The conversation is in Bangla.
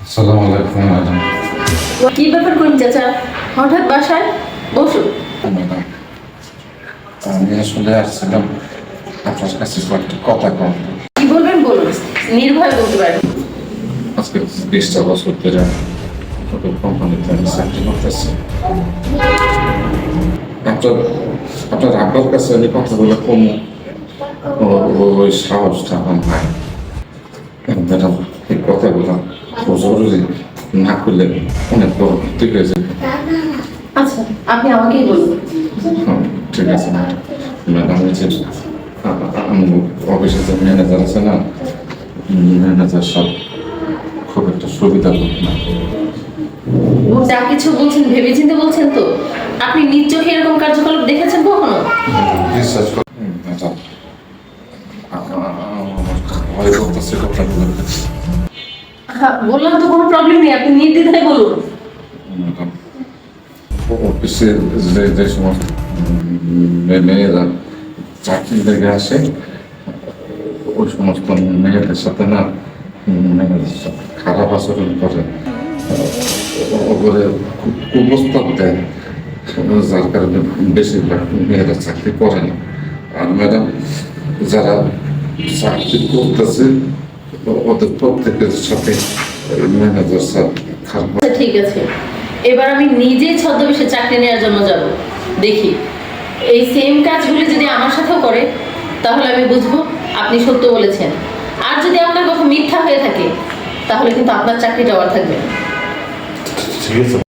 আসসালামু আলাইকুম ম্যাডাম। কি ব্যাপার কোন চাচা হঠাৎ বাসায়? বসুন। ম্যাডাম, আমি আসলে আসছিলাম আপনার কাছে কয়েকটা কথা কম। কি বলবেন বলুন, নির্ভয় বলতে পারেন। আজকে 20টা বছর ধরে আপনার কোম্পানিতে আমি চাকরি করতেছি। আপনার আপনার আব্বার কাছে আমি কথাগুলো কম, ওই সাহসটা আমার নাই। ম্যাডাম, এই কথাগুলো খুব জরুরি, না করলে অনেক বড় ক্ষতি হয়ে যাবে। আচ্ছা, আপনি আমাকেই বলুন। হ্যাঁ, ঠিক আছে ম্যাডাম। ম্যাডাম, ওই যে আমি অফিসে যে ম্যানেজার আছে না, ম্যানেজার সব খুব একটা সুবিধা লোক না। যা কিছু বলছেন ভেবেচিন্তে বলছেন তো? আপনি নিজ চোখে এরকম কার্যকলাপ দেখেছেন কখনো? বিশ্বাস করুন ম্যাডাম, আমার ভয় করতেছে কথাগুলো। হ্যাঁ, বললাম তো কোনো প্রবলেম নেই, আপনি নির্দ্বিধায় বলুন। ম্যাডাম, অফিসে যে সমস্ত মেয়েরা চাকরি লেগে আসে, ওই সমস্ত মেয়েদের সাথে না ম্যানেজার সাথে খারাপ আচরণ করে, ওপরে কুপ্রস্তাব দেয়, যার কারণে বেশিরভাগ মেয়েরা চাকরি করে না। আর ম্যাডাম, যারা চাকরি করতেছে ওদের প্রত্যেকের সাথে ম্যানেজার স্যার খারাপ। আচ্ছা ঠিক আছে, এবার আমি নিজেই ছদ্মবেশে চাকরি নেওয়ার জন্য যাব। দেখি এই সেম কাজগুলি যদি আমার সাথেও করে তাহলে আমি বুঝবো আপনি সত্য বলেছেন। আর যদি আপনার কথা মিথ্যা হয়ে থাকে তাহলে কিন্তু আপনার চাকরিটা আর থাকবে না। ঠিক আছে।